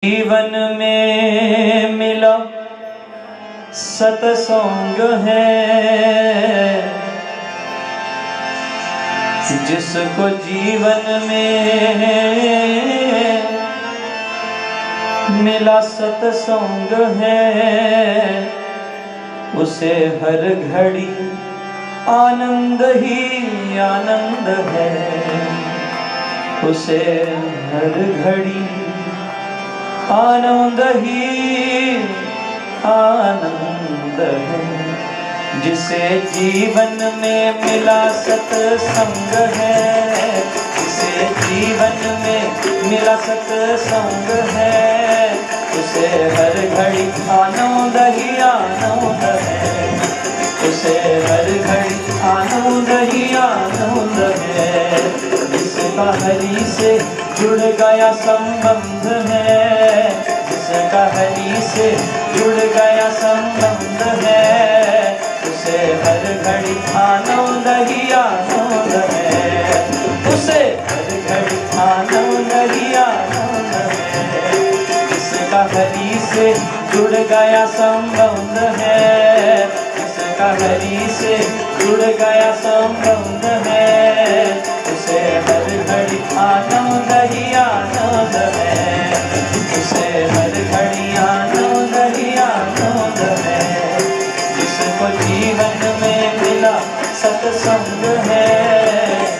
जीवन में मिला सत्संग है, जिसको जीवन में मिला सत्संग है, उसे हर घड़ी आनंद ही आनंद है, उसे हर घड़ी आनंद ही आनंद है। जिसे जीवन में मिला सत्संग है, जिसे जीवन में मिला सत्संग है, उसे हर घड़ी आनंद ही आनंद है, उसे हर घड़ी आनंद ही आनंद है। जिसका हरि से जुड़ गया संबंध है, जिसका हरि से जुड़ गया संबंध है, उसे हर घड़ी आनंद ही आनंद है, उसे हर घड़ी आनंद ही आनंद है। जिसका हरि से जुड़ गया संबंध है, जिसका हरि से जुड़ गया संबंध है, उसे हर घड़ी आनंद ही आनंद है, उसे हर घड़ी आनंद ही आनंद है। जिसको जीवन में मिला सत्संग है,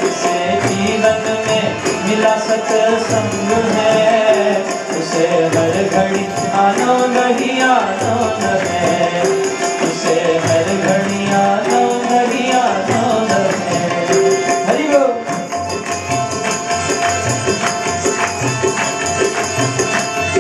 जिसे जीवन में मिला सत्संग है, उसे हर घड़ी आनंद ही आनंद है, उसे हर घड़ी आनंद ही आनंद है। हरि बोल।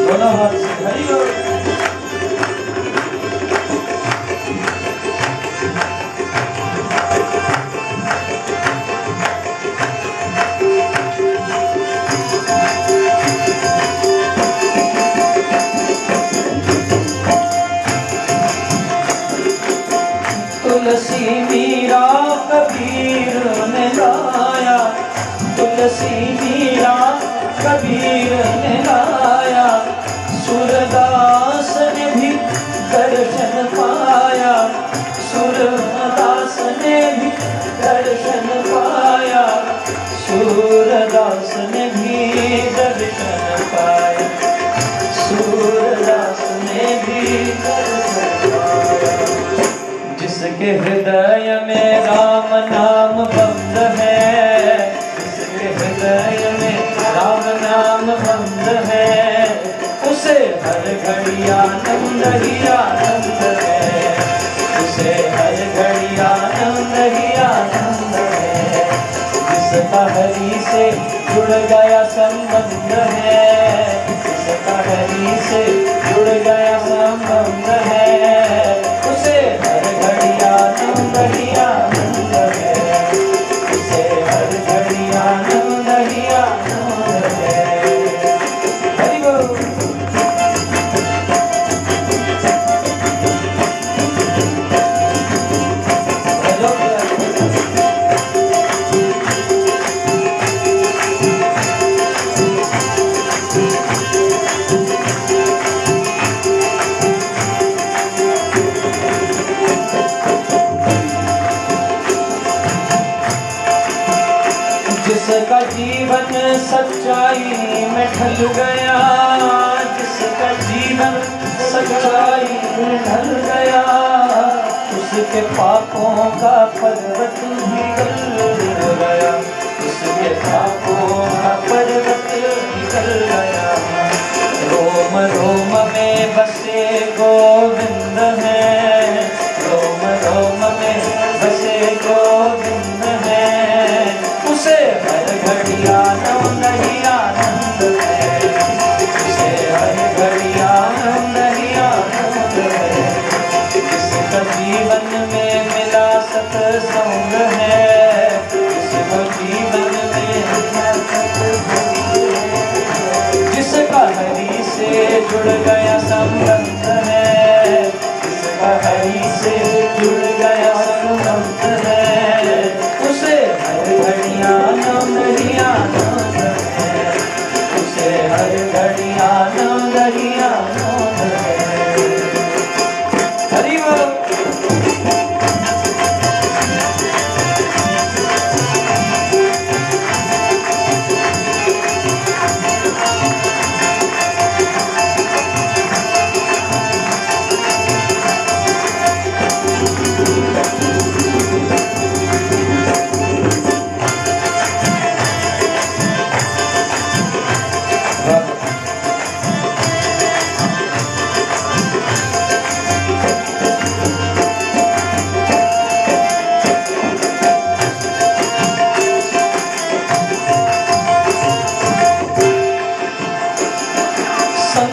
दोनों हाथ से हरि बोल। तुलसी मीरा कबीर ने गाया, तुलसी मीरा कबीर ने गाया, सूरदास ने भी दर्शन पाया, सूरदास ने भी दर्शन पाया, सूरदास ने भी दर्शन पाया, सूरदास ने भी दर्शन पाया। जिसके हृदय में राम नाम बंद है, जिसके हृदय में राम नाम बंद है, उसे हर घड़ी आनंद ही आनंद है, उसे हर घड़ी आनंद ही आनंद है। जिसका हरि से जुड़ गया संबंध है, जिसका हरि से जुड़ गया संबंध है, उसे हर घड़ी आनंद ही आनंद है, उसे हर घड़ी आनंद ही आनंद है। हरि बोल। जिसका जीवन सच्चाई में ढल गया, जिसका जीवन सच्चाई में ढल गया, उसके पापों का पर्वत पिघल गया, उसके पापों का पर्वत पिघल गया। रोम रोम में बसे गोविंद है, रोम रोम में बसे गोविंद है, उसे हर घड़ी आनंद ही आनंद है, उसे हर घड़ी आनंद ही आनंद है। जिसका जीवन में मिला सत्संग है, जिसको जीवन में मिला सत्संग है, जिसका हरि से जुड़ गया संबंध है, जिसका हरि से जुड़ गया संबंध है, उसे हर घड़ी आनंद ही आनंद है, उसे हर घड़ी आनंद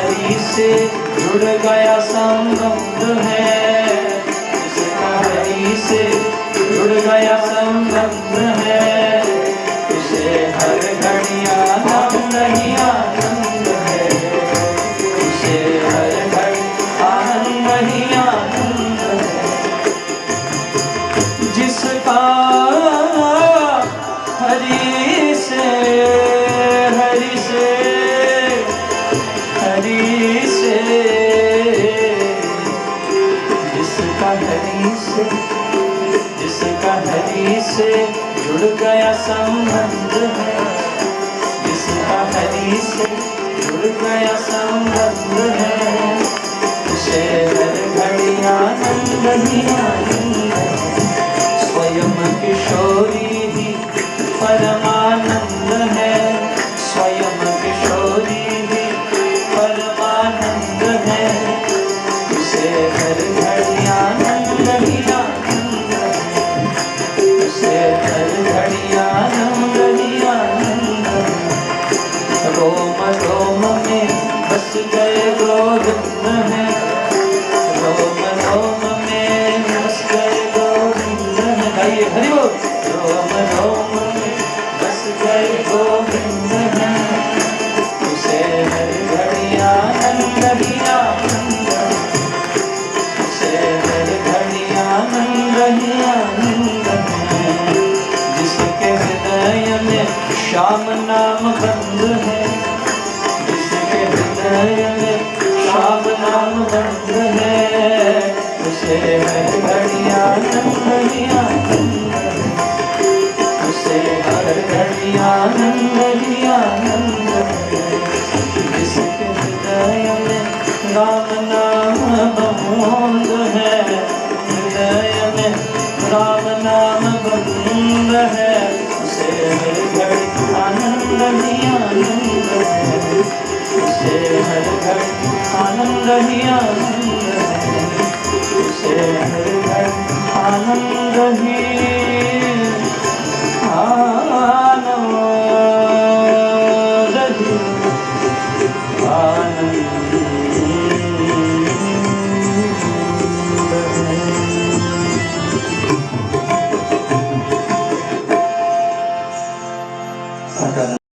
हरि से जुड़ गया संबंध है, जिसका हरि से जुड़ गया संबंध है, उसे हर घड़ी आनंद ही आनंद है, उसे हर घड़ी आनंद ही आनंद है। जिसका हरि से हरि से हरि से, जिसका हरि से, जिसका हरि से जुड़ गया संबंध है, जिसका हरि से जुड़ गया संबंध है, उसे हर घड़ी आनंद ही आनंद है। स्वयं किशोरी ही परमानंद है, स्वयं किशोरी ही परमानंद है, उसे हर घड़ी आनंद ही आनंद है, उसे हर घड़ी आनंद ही आनंद है। रोम रोम में बस गए गोविंद है, रोम रोम में बस गए गोविंद है। गाइए हरि बोल। रोम रोम में बस गए गोविंद है, उसे हर घड़ी आनंद ही आनंद है, उसे हर घड़ी आनंद ही आनंद है। जिसके हृदय में श्याम नाम बंद है, जिसके हृदय में श्याम नाम बंद है, उसे हर घड़ी आनंद ही आनंद है, उसे हर घड़ी आनंद ही आनंद है। जिसके हृदय में राम नाम बंद है, हृदय में राम नाम बंद है, उसे हर घड़ी आनंद ही आनंद है, उसे हर घड़ी आनंद ही आनंद है, उसे हर घड़ी आनंद ही